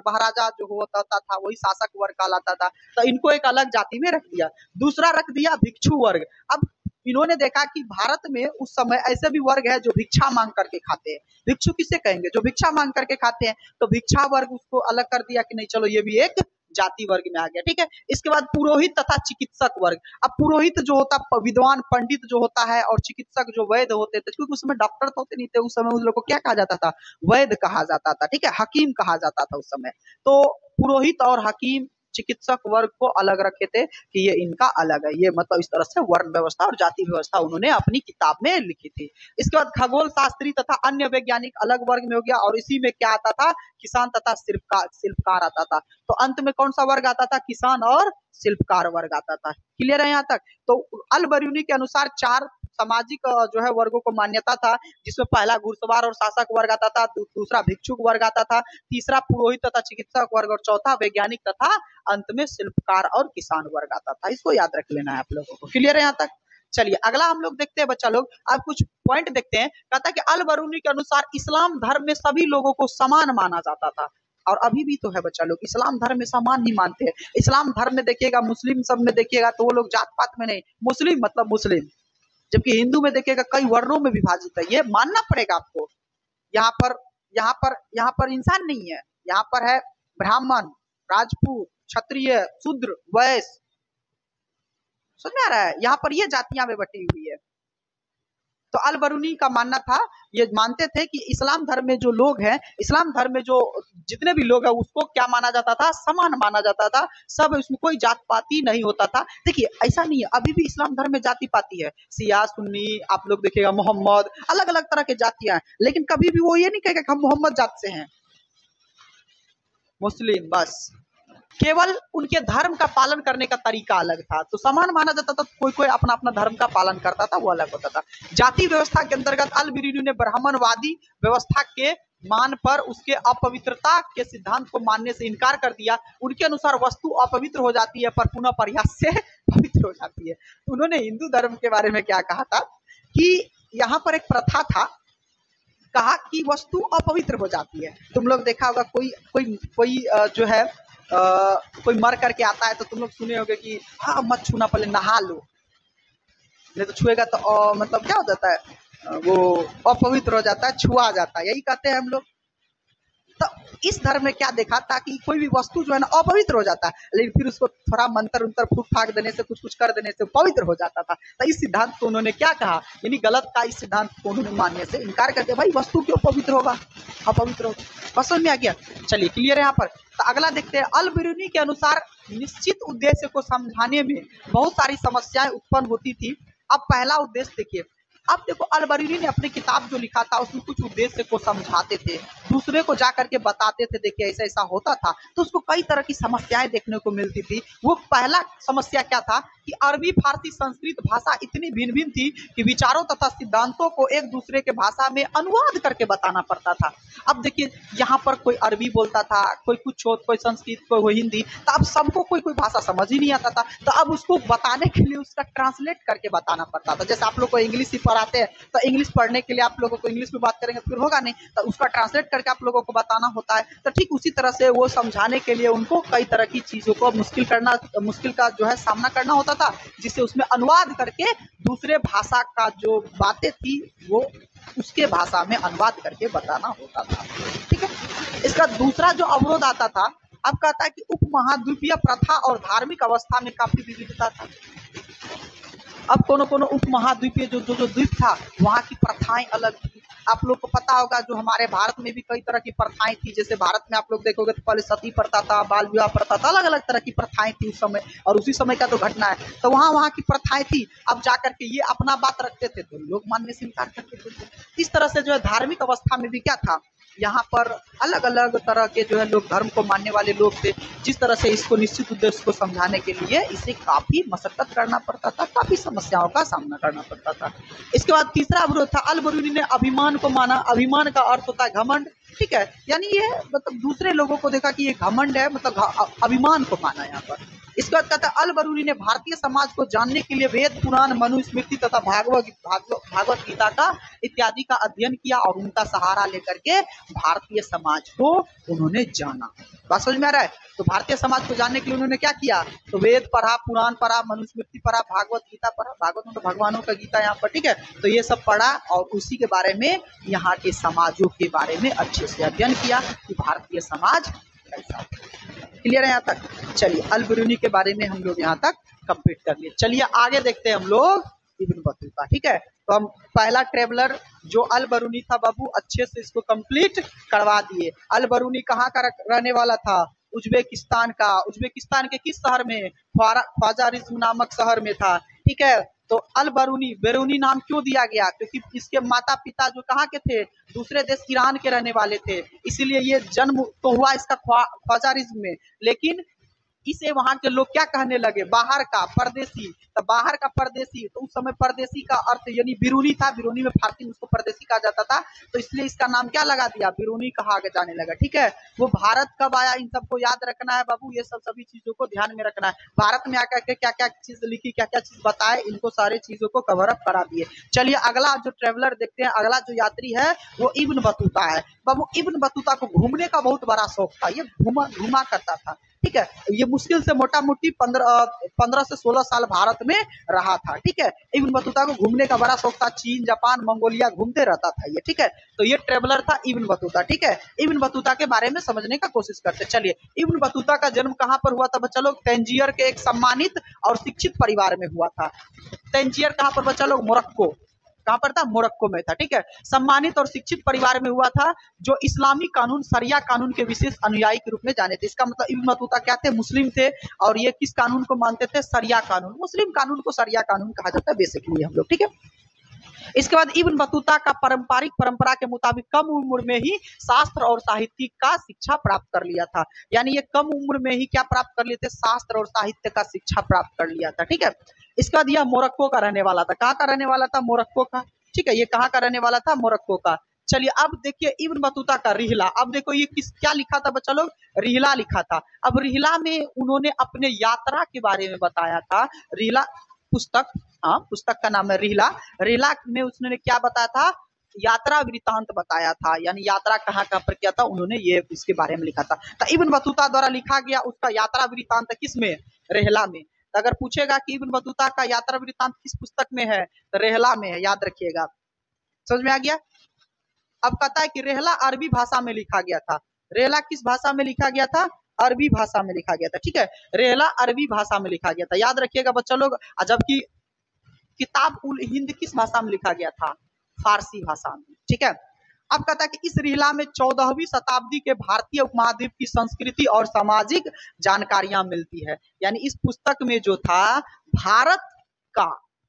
महाराजा जो होता था वही शासक वर्ग कहलाता था, तो इनको एक अलग जाति में रख दिया। दूसरा रख दिया भिक्षु वर्ग। अब इन्होंने देखा कि भारत में उस समय ऐसे भी वर्ग है जो भिक्षा मांग करके खाते हैं। भिक्षु किसे कहेंगे? जो भिक्षा मांग करके खाते हैं। तो भिक्षा वर्ग उसको अलग कर दिया कि नहीं चलो ये भी एक जाति वर्ग में आ गया। ठीक है, इसके बाद पुरोहित तथा चिकित्सक वर्ग। अब पुरोहित जो होता विद्वान पंडित जो होता है, और चिकित्सक जो वैद्य होते थे, क्योंकि उस समय डॉक्टर तो होते नहीं थे, उस समय उन लोगों को क्या कहा जाता था? वैद्य कहा जाता था। ठीक है, हकीम कहा जाता था उस समय। तो पुरोहित और हकीम चिकित्सक वर्ग को अलग रखे थे कि ये इनका अलग है। ये मतलब इस तरह से वर्ण व्यवस्था और जाति व्यवस्था उन्होंने अपनी किताब में लिखी थी। इसके बाद खगोल शास्त्री तथा अन्य वैज्ञानिक अलग वर्ग में हो गया, और इसी में क्या आता था? किसान तथा शिल्पकार आता था। तो अंत में कौन सा वर्ग आता था? किसान और शिल्पकार वर्ग आता था। क्लियर है यहाँ तक? तो अल-बरूनी के अनुसार 4 सामाजिक जो है वर्गों को मान्यता था, जिसमें पहला घुड़सवार और शासक वर्ग आता था, दूसरा भिक्षुक वर्ग आता था, तीसरा पुरोहित तथा चिकित्सक वर्ग, और चौथा वैज्ञानिक तथा अंत में शिल्पकार और किसान वर्ग आता था। इसको याद रख लेना है आप लोगों को। क्लियर है यहाँ तक? चलिए अगला हम लोग देखते हैं बच्चा लोग। अब कुछ पॉइंट देखते हैं। कहता है कि अल-बरूनी के अनुसार इस्लाम धर्म में सभी लोगों को समान माना जाता था, और अभी भी तो है बच्चा लोग, इस्लाम धर्म में समान ही मानते हैं। इस्लाम धर्म में देखिएगा, मुस्लिम सब में देखिएगा तो वो लोग जात पात में नहीं, मुस्लिम मतलब मुस्लिम, जबकि हिंदू में देखिएगा कई वर्णों में विभाजित है। ये मानना पड़ेगा आपको। यहाँ पर इंसान नहीं है, यहाँ पर है ब्राह्मण, राजपूत, क्षत्रिय, शूद्र, वैश्य। समझ में आ रहा है? यहाँ पर ये जातियां में बटी हुई है। तो अल-बरूनी का मानना था, ये मानते थे कि इस्लाम धर्म में जो लोग हैं, इस्लाम धर्म में जो जितने भी लोग हैं उसको क्या माना जाता था? समान माना जाता था। सब उसमें कोई जात पाती नहीं होता था। देखिए ऐसा नहीं है, अभी भी इस्लाम धर्म में जाति पाती है, शिया सुन्नी, आप लोग देखिएगा मोहम्मद, अलग अलग तरह के जातियां हैं, लेकिन कभी भी वो ये नहीं कहेगा कि हम मोहम्मद जात से हैं, मुस्लिम। बस केवल उनके धर्म का पालन करने का तरीका अलग था। तो समान माना जाता था, कोई कोई अपना अपना धर्म का पालन करता था, वो अलग होता था। जाति व्यवस्था के अंतर्गत अल-बरूनी ने ब्राह्मणवादी व्यवस्था के मान पर उसके अपवित्रता के सिद्धांत को मानने से इनकार कर दिया। उनके अनुसार वस्तु अपवित्र हो जाती है पर पुनः प्रयास से पवित्र हो जाती है। उन्होंने हिंदू धर्म के बारे में क्या कहा था कि यहाँ पर एक प्रथा था, कहा कि वस्तु अपवित्र हो जाती है। तुम लोग देखा होगा कोई जो है कोई मर करके आता है तो तुम लोग सुने होंगे कि हाँ मत छूना, पहले नहा लो, नहीं तो छुएगा तो मतलब क्या हो जाता है? वो अपवित्र हो जाता है, छुआ जाता है, यही कहते हैं हम लोग। तो इस धर्म में क्या देखा था कि कोई भी वस्तु जो है ना अपवित्र हो जाता है, लेकिन फिर उसको थोड़ा मंत्र उंतर फूक फाक देने से, कुछ कर देने से पवित्र हो जाता था। तो इस सिद्धांत को उन्होंने क्या कहा, यानी गलत का इस सिद्धांत को उन्होंने मानने से इनकार करते, भाई वस्तु क्यों पवित्र होगा, अपवित्र होगा। बस समझ में आ गया? चलिए क्लियर है यहाँ पर। तो अगला देखते हैं। अल-बरूनी के अनुसार निश्चित उद्देश्य को समझाने में बहुत सारी समस्याएं उत्पन्न होती थी। अब पहला उद्देश्य देखिए। अब देखो अल-बरूनी ने अपनी किताब जो लिखा था उसमें कुछ उद्देश्य को समझाते थे, दूसरे को जाकर के बताते थे, देखिए ऐसा ऐसा होता था, तो उसको कई तरह की समस्याएं देखने को मिलती थी। वो पहला समस्या क्या था कि अरबी, फारसी, संस्कृत भाषा इतनी भिन्न भिन्न थी कि विचारों तथा सिद्धांतों को एक दूसरे के भाषा में अनुवाद करके बताना पड़ता था। अब देखिए यहाँ पर कोई अरबी बोलता था, कोई कुछ हो, कोई संस्कृत, कोई हिंदी, तो अब सबको कोई कोई भाषा समझ ही नहीं आता था। तो अब उसको बताने के लिए उसका ट्रांसलेट करके बताना पड़ता था। जैसे आप लोग को इंग्लिश ही पढ़ाते हैं तो इंग्लिश पढ़ने के लिए आप लोगों को इंग्लिश में बात करेंगे तो फिर होगा नहीं, तो उसका ट्रांसलेट करके आप लोगों को बताना होता है। तो ठीक उसी तरह से वो समझाने के लिए उनको कई तरह की चीज़ों को मुश्किल का जो है सामना करना होता था, जिससे उसमें अनुवाद करके दूसरे भाषा का जो बातें थी वो उसके भाषा में अनुवाद करके बताना होता था। ठीक है, इसका दूसरा जो अवरोध आता था, अब कहता है कि उपमहाद्वीपीय प्रथा और धार्मिक अवस्था में काफी विविधता था। अब कोनो उपमहाद्वीपीय जो द्वीप था वहाँ की प्रथाएं अलग थी। आप लोग को पता होगा जो हमारे भारत में भी कई तरह की प्रथाएं थी। जैसे भारत में आप लोग देखोगे तो पहले सती प्रथा था, बाल विवाह प्रथा था, अलग अलग तरह की प्रथाएं थी उस समय, और उसी समय का तो घटना है। तो वहाँ की प्रथाएं थी। अब जाकर के ये अपना बात रखते थे तो लोग मानने से इनकार करते थे। इस तरह से जो है धार्मिक अवस्था में भी क्या था, यहाँ पर अलग अलग तरह के जो है लोग, धर्म को मानने वाले लोग थे। जिस तरह से इसको निश्चित उद्देश्य को समझाने के लिए इसे काफी मशक्कत करना पड़ता था, काफी समस्याओं का सामना करना पड़ता था। इसके बाद तीसरा अवरोध था, अल बरूनी ने अभिमान को माना। अभिमान का अर्थ होता है घमंड। ठीक है, यानी ये मतलब दूसरे लोगों को देखा कि ये घमंड है, मतलब अभिमान को माना यहाँ पर। इसके बाद कहता है अल बरूनी ने भारतीय समाज को जानने के लिए वेद, पुराण, मनुस्मृति तथा भागवत गीता का इत्यादि का अध्ययन किया और उनका सहारा लेकर के भारतीय समाज को उन्होंने जाना। बात समझ में आ रहा है? तो भारतीय समाज को जानने के लिए उन्होंने क्या किया, तो वेद पढ़ा, पुराण पढ़ा, मनुस्मृति पढ़ा, भागवत गीता पढ़ा। भागवत मतलब भगवानों का गीता यहाँ पर। ठीक है, तो ये सब पढ़ा और उसी के बारे में, यहाँ के समाजों के बारे में अच्छे से अध्ययन किया कि भारतीय समाज कैसा। क्लियर है यहाँ तक? चलिए, अल बरूनी के बारे में हम लोग यहाँ तक कंप्लीट कर लिए। चलिए आगे देखते हैं हम लोग इब्न बतूता। ठीक है, तो हम पहला ट्रेवलर जो अल बरूनी था बाबू, अच्छे से इसको कंप्लीट करवा दिए। अल बरूनी कहाँ का रहने वाला था? उज्बेकिस्तान का। उज्बेकिस्तान के किस शहर में? ख्वाजारिज्म नामक शहर में था। ठीक है, तो अल बरूनी, बेरूनी नाम क्यों दिया गया? क्योंकि इसके माता पिता जो कहाँ के थे, दूसरे देश ईरान के रहने वाले थे, इसीलिए ये जन्म तो हुआ इसका ख्वाजारिज्म में। लेकिन इसे वहां के लोग क्या कहने लगे, बाहर का परदेसी। तो बाहर का परदेसी, तो उस समय परदेसी का अर्थ यानी बिरूनी था। बिरूनी में फारसी में उसको परदेसी कहा जाता था, तो इसलिए इसका नाम क्या लगा दिया, बिरूनी कहा जाने लगा। ठीक है, वो भारत कब आया इन सबको याद रखना है बाबू, ये सभी चीजों को ध्यान में रखना है। भारत में आकर के क्या क्या चीज लिखी, क्या क्या चीज बताए, इनको सारे चीजों को कवर अप करा दिए। चलिए अगला जो ट्रेवलर देखते हैं, अगला जो यात्री है वो इब्न बतूता है। बाबू इब्न बतूता को घूमने का बहुत बड़ा शौक था, ये घूमा करता था। ठीक है, ये मुश्किल से मोटा मोटी 15 से 16 साल भारत में रहा था। ठीक है, इब्न बतूता को घूमने का बड़ा शौक था, चीन, जापान, मंगोलिया घूमते रहता था ये। ठीक है, तो ये ट्रेवलर था इब्न बतूता। ठीक है, इब्न बतूता के बारे में समझने का कोशिश करते। चलिए, इब्न बतूता का जन्म कहाँ पर हुआ था बच्चा लोग? तंजीर के एक सम्मानित और शिक्षित परिवार में हुआ था। तंजीर कहाँ पर बच्चा लोग? मोरक्को। कहाँ पर था? मोरक्को में था। ठीक है, सम्मानित और शिक्षित परिवार में हुआ था, जो इस्लामी कानून, शरिया कानून के विशेष अनुयायी के रूप में जाने थे। इसका मतलब इब्न बतूता क्या थे? मुस्लिम थे, और ये किस कानून को मानते थे? शरिया कानून। मुस्लिम कानून को शरिया कानून कहा जाता है बेसिकली हम लोग। ठीक है, इसके बाद इब्न बतूता का पारंपरिक परंपरा के मुताबिक कम उम्र में ही शास्त्र और साहित्य का शिक्षा प्राप्त कर लिया था। यानी ये कम उम्र में ही क्या प्राप्त कर लिए थे? शास्त्र और साहित्य का शिक्षा प्राप्त कर लिया था। ठीक है, इसके बाद यह मोरक्को का रहने वाला था। कहाँ का रहने वाला था? मोरक्को का। ठीक है, ये कहाँ का रहने वाला था? मोरक्को का। चलिए अब देखिए इब्न बतूता का रिहला। अब देखो ये क्या लिखा था बच्चा लोग? रिहला लिखा था। अब रिहला में उन्होंने अपने यात्रा के बारे में बताया था। रिहला पुस्तक, हाँ पुस्तक का नाम है रिहला। रिहला में उसने क्या बताया था? यात्रा वृतांत बताया था, यानी यात्रा कहाँ कहाँ पर किया था उन्होंने ये इसके बारे में लिखा था। तो इब्न बतूता द्वारा लिखा गया उसका यात्रा वृतांत किस में? रिहला में। तो अगर पूछेगा कि इब्न बतूता का यात्रा वृतांत किस पुस्तक में है, तो रिहला में है, याद रखिएगा। समझ में आ गया? अब कहता है कि रिहला अरबी भाषा में लिखा गया था। रिहला किस भाषा में लिखा गया था? अरबी भाषा में लिखा गया था। ठीक है, रिहला अरबी भाषा में लिखा गया था, याद रखिएगा बच्चा लोग। जबकि किताब उल हिंद किस भाषा में लिखा गया था? फारसी भाषा में। ठीक है, अब कहता है कि इस रिहला में 14वीं शताब्दी के भारतीय उपमहाद्वीप की संस्कृति और सामाजिक जानकारियां मिलती है। यानी इस पुस्तक में जो था भारत का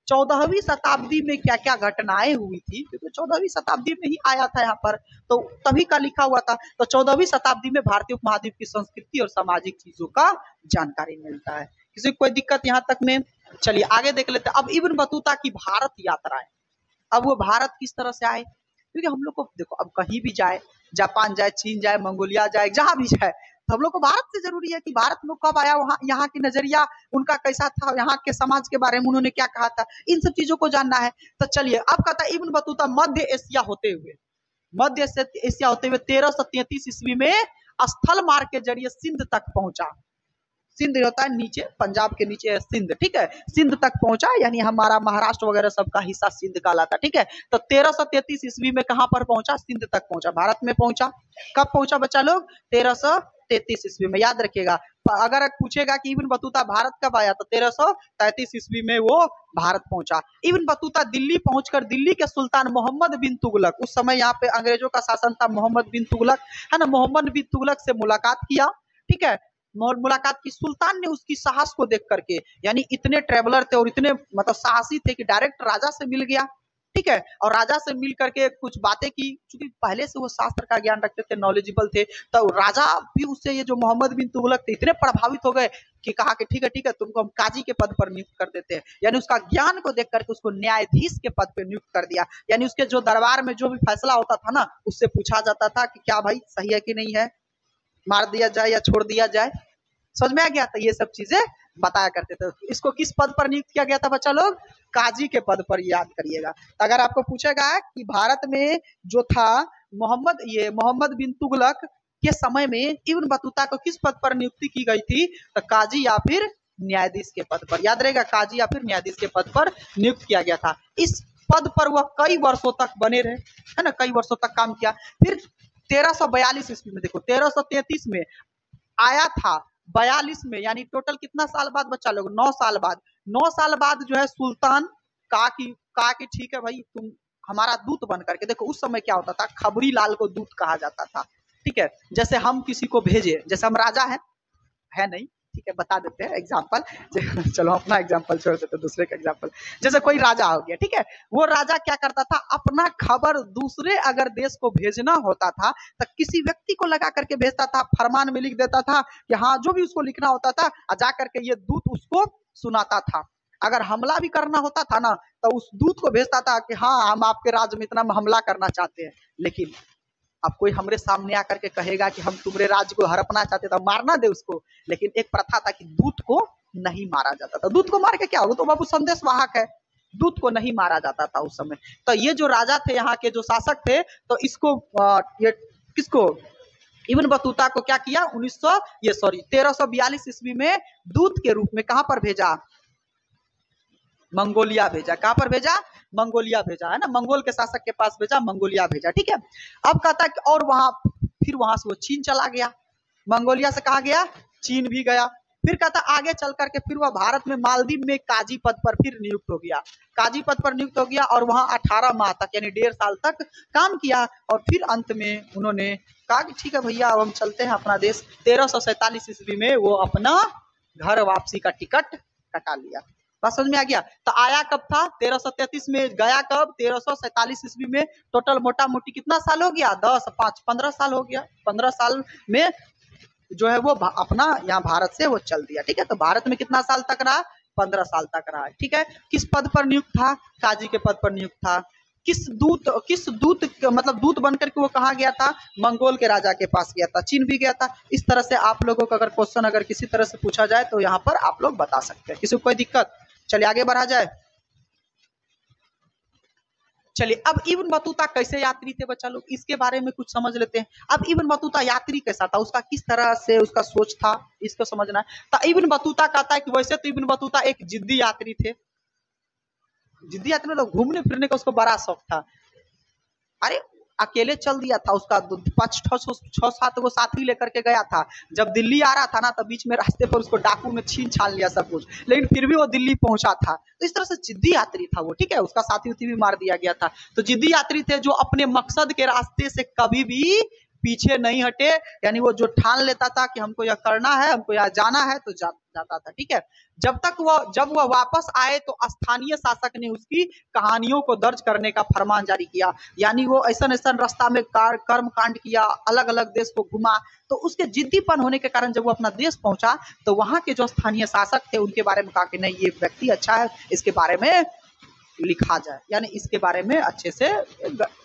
14वीं शताब्दी में क्या क्या घटनाएं हुई थी, क्योंकि 14वीं शताब्दी में ही आया था यहाँ पर, तो तभी का लिखा हुआ था। तो 14वीं शताब्दी में भारतीय उपमहाद्वीप की संस्कृति और सामाजिक चीजों का जानकारी मिलता है। किसी को कोई दिक्कत यहाँ तक में? चलिए आगे देख लेते हैं। अब इब्न बतूता की भारत यात्रा है। अब वो भारत किस तरह से आए, क्योंकि हम लोग को देखो अब कहीं भी जाए, जापान जाए, चीन जाए, मंगोलिया जाए, जहां भी जाए, तो हम लोग को भारत से जरूरी है कि भारत में कब आया, वहाँ यहाँ की नजरिया उनका कैसा था, यहाँ के समाज के बारे में उन्होंने क्या कहा था, इन सब चीजों को जानना है। तो चलिए अब कहता है इब्न बतूता मध्य एशिया होते हुए 1333 ईस्वी में स्थल मार्ग के जरिए सिंध तक पहुंचा। सिंध होता है नीचे, पंजाब के नीचे है सिंध, ठीक है, सिंध तक पहुंचा, यानी हमारा महाराष्ट्र वगैरह सबका हिस्सा सिंध कहलाता, ठीक है। तो 1333 ईस्वी में कहां पर पहुंचा, सिंध तक पहुंचा, भारत में पहुंचा। कब पहुंचा बच्चा लोग, 1333 ईस्वी में, याद रखिएगा। अगर पूछेगा कि इब्न बतूता भारत कब आया, तो 1333 ईस्वी में वो भारत पहुंचा। इब्न बतूता दिल्ली पहुंचकर दिल्ली के सुल्तान मोहम्मद बिन तुगलक, उस समय यहाँ पे अंग्रेजों का शासन था, मोहम्मद बिन तुगलक है ना, मोहम्मद बिन तुगलक से मुलाकात किया, ठीक है। मुलाकात की, सुल्तान ने उसकी साहस को देख करके, यानी इतने ट्रेवलर थे और इतने मतलब साहसी थे कि डायरेक्ट राजा से मिल गया, ठीक है, और राजा से मिल करके कुछ बातें की, क्योंकि पहले से वो शास्त्र का ज्ञान रखते थे, नॉलेजेबल थे, तो राजा भी उससे, ये जो मोहम्मद बिन तुगलक थे, इतने प्रभावित हो गए कि कहा कि ठीक है तुमको हम काजी के पद पर नियुक्त कर देते हैं, यानी उसका ज्ञान को देख करके उसको न्यायाधीश के पद पर नियुक्त कर दिया, यानी उसके जो दरबार में जो भी फैसला होता था ना, उससे पूछा जाता था कि क्या भाई सही है कि नहीं है, मार दिया जाए या छोड़ दिया जाए, समझ में आ गया। तो ये सब चीजें बताया करते थे। इसको किस पद पर नियुक्त किया गया था बच्चा लोग, काजी के पद पर, याद करिएगा। अगर आपको पूछेगा कि भारत में जो था मोहम्मद बिन तुगलक के समय में इब्न बतूता को किस पद पर नियुक्ति की गई थी, तो काजी या फिर न्यायाधीश के पद पर, याद रहेगा, काजी या फिर न्यायाधीश के पद पर नियुक्त किया गया था। इस पद पर वह कई वर्षों तक बने रहे, है ना, कई वर्षों तक काम किया। फिर 1342 ईस्वी में, देखो 1333 में आया था, 42 में, यानी टोटल कितना साल बाद बच्चा लोग, 9 साल बाद, 9 साल बाद जो है सुल्तान कहा कि ठीक है भाई तुम हमारा दूत बन करके, देखो उस समय क्या होता था, खबरी लाल को दूत कहा जाता था, ठीक है, जैसे हम किसी को भेजे, जैसे हम राजा है नहीं, ठीक है, बता देते हैं एग्जाम्पल, चलो अपना एग्जाम्पल छोड़ देते, दूसरे का एग्जाम्पल, जैसे कोई राजा हो गया, ठीक है, वो राजा क्या करता था, अपना खबर दूसरे अगर देश को भेजना होता था तो किसी व्यक्ति को लगा करके भेजता था, फरमान में लिख देता था कि हाँ, जो भी उसको लिखना होता था, जा करके ये दूत उसको सुनाता था। अगर हमला भी करना होता था ना, तो उस दूत को भेजता था कि हाँ, हम आपके राज्य में इतना हमला करना चाहते हैं, लेकिन अब कोई हमरे सामने आकर के कहेगा कि हम तुम्हारे राज्य को हड़पना चाहते, तो मारना दे उसको, लेकिन एक प्रथा था कि दूत को नहीं मारा जाता था। दूत को मार के क्या होगा, तो बाबू संदेश वाहक है, दूत को नहीं मारा जाता था उस समय। तो ये जो राजा थे, यहाँ के जो शासक थे, तो इसको ये किसको, इब्न बतूता को क्या किया, 1342 ईस्वी में दूत के रूप में कहां पर भेजा, मंगोलिया भेजा। कहां पर भेजा, मंगोलिया भेजा, है ना, मंगोल के शासक के पास भेजा, मंगोलिया भेजा, ठीक है। अब कहता है कि और फिर वहां से वो चीन चला गया, मंगोलिया से कहा गया, चीन भी गया। फिर कहता आगे चल करके फिर वह भारत में मालदीव में काजी पद पर फिर नियुक्त हो गया, काजी पद पर नियुक्त हो गया, और वहां 18 माह तक यानी 1.5 साल तक काम किया, और फिर अंत में उन्होंने कहा कि ठीक है भैया अब हम चलते हैं अपना देश। 1347 ईस्वी में वो अपना घर वापसी का टिकट कटा लिया। बात समझ में आ गया। तो आया कब था, 1333 में, गया कब, 1347 ईस्वी में। टोटल मोटा मोटी कितना साल हो गया, 10 5 15 साल हो गया। 15 साल में जो है वो अपना यहाँ भारत से वो चल दिया, ठीक है। तो भारत में कितना साल तक रहा, 15 साल तक रहा, ठीक है। किस पद पर नियुक्त था, काजी के पद पर नियुक्त था। किस दूत मतलब दूत बनकर के वो कहाँ गया था, मंगोल के राजा के पास गया था, चीन भी गया था। इस तरह से आप लोगों को अगर क्वेश्चन अगर किसी तरह से पूछा जाए तो यहाँ पर आप लोग बता सकते हैं, किसी को कोई दिक्कत। चलिए आगे बढ़ा जाए। चलिए अब इब्न बतूता कैसे यात्री थे बच्चा लोग, इसके बारे में कुछ समझ लेते हैं। अब इब्न बतूता यात्री कैसा था, उसका किस तरह से उसका सोच था, इसको समझना है। तो इब्न बतूता कहता है कि वैसे तो इब्न बतूता एक जिद्दी यात्री थे, जिद्दी यात्री मतलब घूमने फिरने का उसको बड़ा शौक था। अरे अकेले चल दिया था, उसका 6-7 गो साथी लेकर के गया था। जब दिल्ली आ रहा था ना, तब बीच में रास्ते पर उसको डाकू में छीन छान लिया सब कुछ, लेकिन फिर भी वो दिल्ली पहुंचा था। तो इस तरह से जिद्दी यात्री था वो, ठीक है। उसका साथी उथी भी मार दिया गया था। तो जिद्दी यात्री थे जो अपने मकसद के रास्ते से कभी भी पीछे नहीं हटे, यानी वो जो ठान लेता था कि हमको यह करना है, हमको यहाँ जाना है, तो जाता था। ठीक है, जब वह वापस आए तो स्थानीय शासक ने उसकी कहानियों को दर्ज करने का फरमान जारी किया। यानी वो ऐसा रास्ता में कर्म कांड किया, अलग अलग देश को घुमा, तो उसके जिद्दीपन होने के कारण जब वो अपना देश पहुंचा तो वहां के जो स्थानीय शासक थे उनके बारे में कहा कि नहीं, ये व्यक्ति अच्छा है, इसके बारे में लिखा जाए, यानी इसके बारे में अच्छे से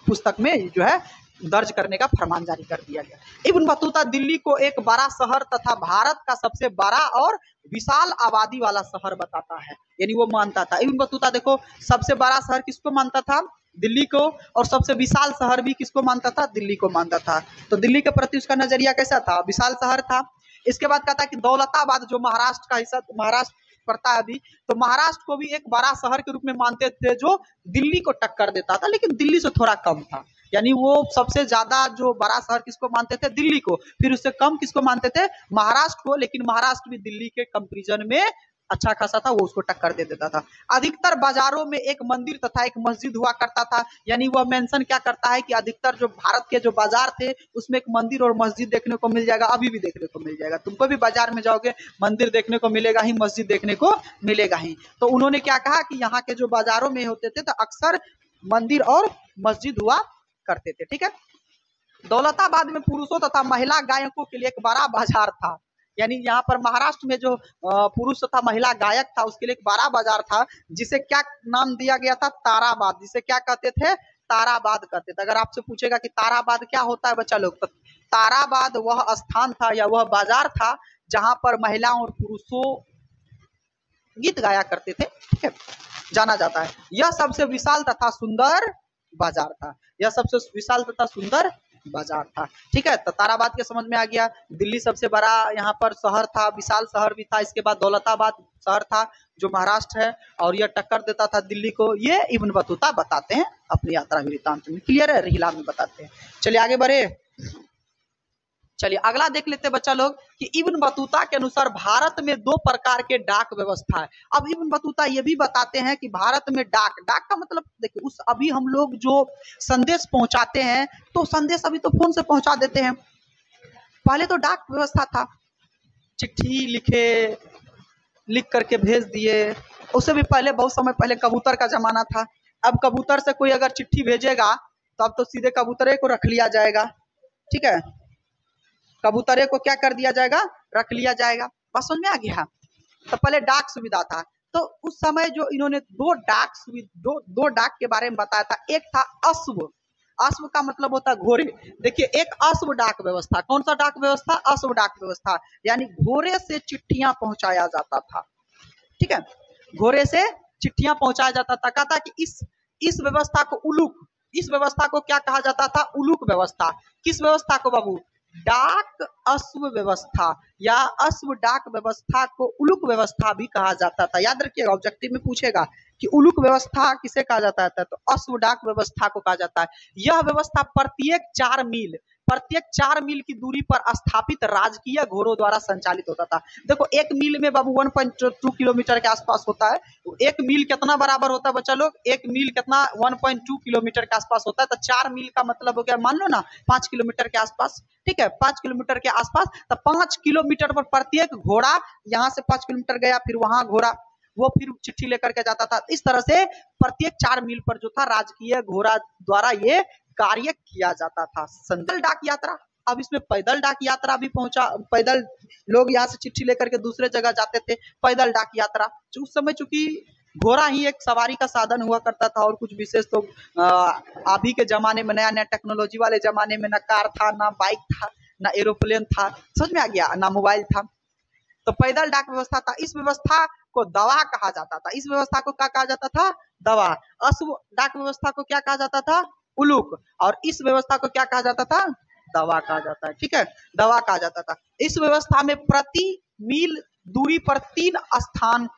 पुस्तक में जो है दर्ज करने का फरमान जारी कर दिया गया। इब्न बतूता दिल्ली को एक बड़ा शहर तथा भारत का सबसे बड़ा और विशाल आबादी वाला शहर बताता है, यानी वो मानता था। इब्न बतूता देखो, सबसे बड़ा शहर किसको मानता था? दिल्ली को। और सबसे विशाल शहर भी किसको मानता था? दिल्ली को मानता था। तो दिल्ली के प्रति उसका नजरिया कैसा था? विशाल शहर था। इसके बाद कहता है कि दौलताबाद, जो महाराष्ट्र का हिस्सा, महाराष्ट्र पड़ता है अभी, तो महाराष्ट्र को भी एक बड़ा शहर के रूप में मानते थे जो दिल्ली को टक्कर देता था, लेकिन दिल्ली से थोड़ा कम था। यानी वो सबसे ज्यादा जो बड़ा शहर किसको मानते थे? दिल्ली को। फिर उससे कम किसको मानते थे? महाराष्ट्र को। लेकिन महाराष्ट्र भी दिल्ली के कंपैरिजन में अच्छा खासा था, वो उसको टक्कर दे देता था। अधिकतर बाजारों में एक मंदिर तथा एक मस्जिद हुआ करता था। यानी वह मेंशन क्या करता है कि अधिकतर जो भारत के जो बाजार थे उसमें एक मंदिर और मस्जिद देखने को मिल जाएगा, अभी भी देखने को मिल जाएगा। तुमको भी बाजार में जाओगे मंदिर देखने को मिलेगा ही, मस्जिद देखने को मिलेगा ही। तो उन्होंने क्या कहा कि यहाँ के जो बाजारों में होते थे तो अक्सर मंदिर और मस्जिद हुआ करते थे। ठीक है, दौलताबाद में पुरुषों तथा महिला गायकों के लिए एक बड़ा बाजार था। यानी यहाँ पर महाराष्ट्र में जो पुरुष तथा महिला गायक था उसके लिए एक बड़ा बाजार था, जिसे क्या नाम दिया गया था? ताराबाद। जिसे क्या कहते थे? ताराबाद कहते थे। अगर आपसे पूछेगा कि ताराबाद क्या होता है बच्चा लोग, तो ताराबाद वह स्थान था या वह बाजार था जहां पर महिलाओं और पुरुषों गीत गाया करते थे। ठीक है, जाना जाता है। यह सबसे विशाल तथा सुंदर बाजार था। यह सबसे विशाल तथा सुंदर बाजार था। ठीक है, तो ताराबाद के समझ में आ गया। दिल्ली सबसे बड़ा यहाँ पर शहर था, विशाल शहर भी था। इसके बाद दौलताबाद शहर था जो महाराष्ट्र है, और यह टक्कर देता था दिल्ली को। ये इब्न बतूता बताते हैं अपनी यात्रा वृत्तांत में। क्लियर है? रिहिला में बताते हैं। चलिए आगे बढ़े। चलिए अगला देख लेते हैं बच्चा लोग कि इब्न बतूता के अनुसार भारत में 2 प्रकार के डाक व्यवस्था है। अब इब्न बतूता ये भी बताते हैं कि भारत में डाक का मतलब देखिए, उस अभी हम लोग जो संदेश पहुंचाते हैं तो संदेश अभी तो फोन से पहुंचा देते हैं, पहले तो डाक व्यवस्था था। चिट्ठी लिख करके भेज दिए। उससे भी पहले, बहुत समय पहले कबूतर का जमाना था। अब कबूतर से कोई अगर चिट्ठी भेजेगा तो अब तो सीधे कबूतरे को रख लिया जाएगा। ठीक है, कबूतरे को क्या कर दिया जाएगा? रख लिया जाएगा। बस समझ में आ गया। तो पहले डाक सुविधा था, तो उस समय जो इन्होंने दो डाक के बारे में बताया था। एक था अश्व। अश्व का मतलब होता है घोड़े। देखिए, एक अश्व डाक व्यवस्था। कौन सा डाक व्यवस्था? अश्व डाक व्यवस्था। यानी घोड़े से चिट्ठियां पहुंचाया जाता था। ठीक है, घोड़े से चिट्ठियां पहुंचाया जाता था। कहता कि इस व्यवस्था को इस व्यवस्था को क्या कहा जाता था? उलूक व्यवस्था। किस व्यवस्था को बाबू? डाक अश्व व्यवस्था या अश्व डाक व्यवस्था को उलूक व्यवस्था भी कहा जाता था। याद रखिएगा, ऑब्जेक्टिव में पूछेगा कि उलूक व्यवस्था किसे कहा जाता है, तो अश्व डाक व्यवस्था को कहा जाता है। यह व्यवस्था प्रत्येक 4 मील की दूरी पर स्थापित राजकीय घोड़ों द्वारा संचालित होता था। देखो, 1 मील में बाबू 1.2 किलोमीटर के आसपास होता है। 1 मील कितना बराबर होता है बच्चा लोग? 1 मील कितना? 1.2 किलोमीटर के आसपास होता है। तो 4 मील का मतलब हो गया, मान लो ना 5 किलोमीटर के आसपास। ठीक है, 5 किलोमीटर के आसपास। तो 5 किलोमीटर पर प्रत्येक घोड़ा, यहाँ से 5 किलोमीटर गया, फिर वहां घोड़ा, वो फिर चिट्ठी लेकर के जाता था। इस तरह से प्रत्येक 4 मील पर जो था राजकीय घोड़ा द्वारा ये कार्य किया जाता था। संदल डाक यात्रा। अब इसमें पैदल डाक यात्रा भी पहुंचा। पैदल लोग यहाँ से चिट्ठी लेकर के दूसरे जगह जाते थे। पैदल डाक यात्रा, उस समय चूंकि घोड़ा ही एक सवारी का साधन हुआ करता था और कुछ विशेष तो अभी के जमाने में, नया टेक्नोलॉजी वाले जमाने में, ना कार था, ना बाइक था, ना एरोप्लेन था, समझ में आ गया, ना मोबाइल था। तो पैदल डाक व्यवस्था था। इस व्यवस्था को दवा कहा जाता था। इस व्यवस्था को क्या कहा जाता था? दवा। अश्व डाक व्यवस्था को क्या कहा जाता था? उलूक। और इस व्यवस्था को क्या कहा जाता था? दवा कहा जाता है। ठीक है, दवा कहा जाता था। इस व्यवस्था में प्रति मील दूरी पर 3 स्थान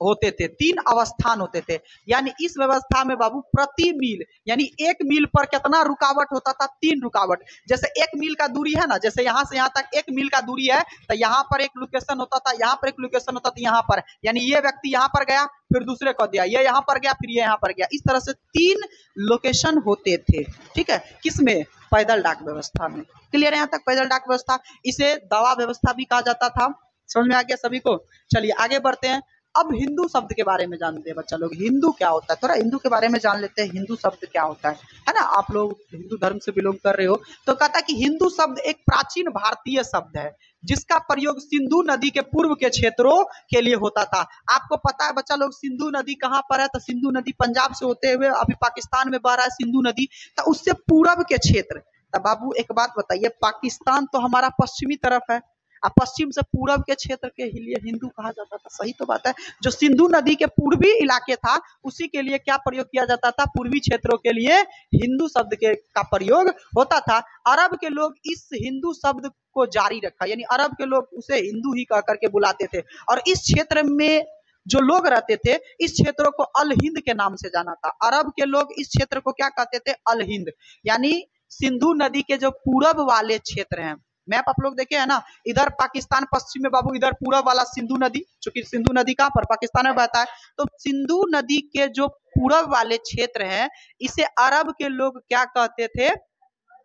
होते थे, 3 अवस्थान होते थे। यानी इस व्यवस्था में बाबू प्रति मील, यानी 1 मील पर कितना रुकावट होता था? 3 रुकावट। जैसे 1 मील का दूरी है ना, जैसे यहाँ से यहाँ तक 1 मील का दूरी है, तो यहाँ पर एक लोकेशन होता था, यहाँ पर एक लोकेशन होता था, यहाँ पर, यानी ये व्यक्ति यहाँ पर गया, फिर दूसरे को दिया, ये यहाँ पर गया, फिर ये यहाँ पर गया। इस तरह से 3 लोकेशन होते थे। ठीक है, किसमें? पैदल डाक व्यवस्था में। क्लियर है यहाँ तक? पैदल डाक व्यवस्था। इसे दवा व्यवस्था भी कहा जाता था। समझ में आ गया सभी को? चलिए आगे बढ़ते हैं। अब हिंदू शब्द के बारे में जानते हैं बच्चा लोग, हिंदू क्या होता है, थोड़ा हिंदू के बारे में जान लेते हैं। हिंदू शब्द क्या होता है ना? आप लोग हिंदू धर्म से बिलोंग कर रहे हो तो कहता है कि हिंदू शब्द एक प्राचीन भारतीय शब्द है जिसका प्रयोग सिंधु नदी के पूर्व के क्षेत्रों के लिए होता था। आपको पता है बच्चा लोग सिंधु नदी कहाँ पर है? तो सिंधु नदी पंजाब से होते हुए अभी पाकिस्तान में बह रहा है सिंधु नदी, तो उससे पूर्व के क्षेत्र। तो बाबू एक बात बताइए, पाकिस्तान तो हमारा पश्चिमी तरफ है, अब पश्चिम से पूरब के क्षेत्र के लिए हिंदू कहा जाता था, सही तो बात है। जो सिंधु नदी के पूर्वी इलाके था उसी के लिए क्या प्रयोग किया जाता था? पूर्वी क्षेत्रों के लिए हिंदू शब्द के का प्रयोग होता था। अरब के लोग इस हिंदू शब्द को जारी रखा, यानी अरब के लोग उसे हिंदू ही कह करके बुलाते थे। और इस क्षेत्र में जो लोग रहते थे इस क्षेत्रों को अल हिंद के नाम से जाना था। अरब के लोग इस क्षेत्र को क्या कहते थे? अल हिंद, यानी सिंधु नदी के जो पूरब वाले क्षेत्र हैं। मैप आप लोग देखे है ना, इधर पाकिस्तान पश्चिम में बाबू, इधर पूरब वाला सिंधु नदी, चूंकि सिंधु नदी कहाँ पर? पाकिस्तान में बहता है। तो सिंधु नदी के जो पूरब वाले क्षेत्र हैं इसे अरब के लोग क्या कहते थे?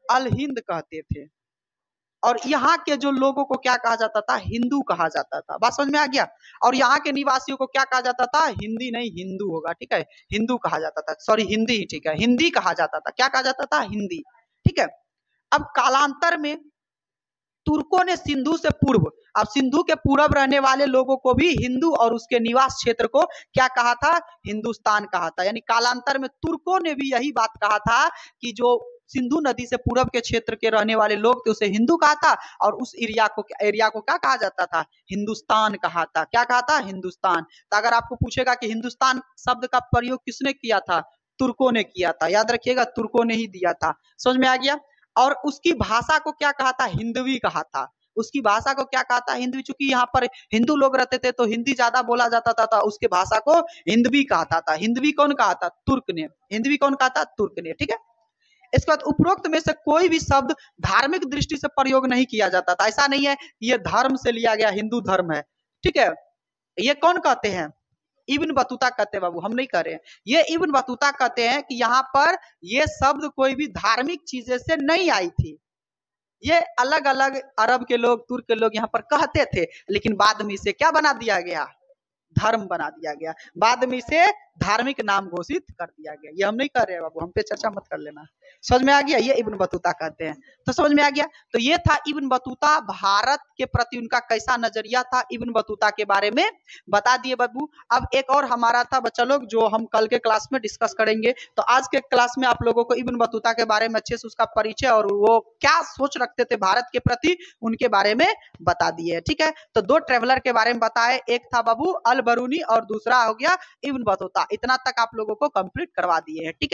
अल हिंद कहते थे। और यहाँ के जो लोगों को क्या कहा जाता था? हिंदू कहा जाता था। बात समझ में आ गया? और यहाँ के निवासियों को क्या कहा जाता था? हिंदी नहीं, हिंदू होगा, ठीक है, हिंदू कहा जाता था, सॉरी हिंदी, ठीक है, हिंदी कहा जाता था। क्या कहा जाता था? हिंदी, ठीक है। अब कालांतर में तुर्कों ने सिंधु से पूर्व, अब सिंधु के पूर्व रहने वाले लोगों को भी हिंदू और उसके निवास क्षेत्र को क्या कहा था? हिंदुस्तान कहा था। यानी कालांतर में तुर्कों ने भी यही बात कहा था कि जो सिंधु नदी से पूरब के क्षेत्र के रहने वाले लोग थे उसे हिंदू कहा था, और उस एरिया को क्या कहा जाता था? हिंदुस्तान कहा था। क्या कहा था? हिंदुस्तान। तो अगर आपको पूछेगा कि हिंदुस्तान शब्द का प्रयोग किसने किया था? तुर्कों ने किया था, याद रखिएगा, तुर्कों ने ही दिया था। समझ में आ गया? और उसकी भाषा को क्या कहा था? हिंदवी कहा था। उसकी भाषा को क्या कहा था? हिंदवी। चूंकि यहाँ पर हिंदू लोग रहते थे तो हिंदी ज्यादा बोला जाता था, उसके भाषा को हिंदवी कहता था। हिंदवी कौन कहा था? तुर्क ने। हिंदवी कौन कहा था? तुर्क ने, ठीक है। इसके बाद उपरोक्त में से कोई भी शब्द धार्मिक दृष्टि से प्रयोग नहीं किया जाता था। ऐसा नहीं है ये धर्म से लिया गया, हिंदू धर्म है, ठीक है। ये कौन कहते हैं? इब्न बतूता कहते हैं बाबू, हम नहीं कह रहे हैं। ये इब्न बतूता कहते हैं कि यहाँ पर ये शब्द कोई भी धार्मिक चीजें से नहीं आई थी। ये अलग अलग अरब के लोग, तुर्क के लोग यहाँ पर कहते थे, लेकिन बाद में इसे क्या बना दिया गया? धर्म बना दिया गया। बाद में इसे धार्मिक नाम घोषित कर दिया गया। ये हम नहीं कर रहे बाबू, हम पे चर्चा मत कर लेना। समझ में आ गया? ये इब्न बतूता कहते हैं। तो समझ में आ गया? तो ये था इब्न बतूता, भारत के प्रति उनका कैसा नजरिया था, इब्न बतूता के बारे में बता दिए बाबू। अब एक और हमारा था बच्चा लोग जो हम कल के क्लास में डिस्कस करेंगे। तो आज के क्लास में आप लोगों को इब्न बतूता के बारे में अच्छे से उसका परिचय और वो क्या सोच रखते थे भारत के प्रति उनके बारे में बता दिए, ठीक है। तो दो ट्रेवलर के बारे में बताए, एक था बाबू अल बरूनी और दूसरा हो गया इब्न बतूता। इतना तक आप लोगों को कंप्लीट करवा दिए हैं, ठीक है।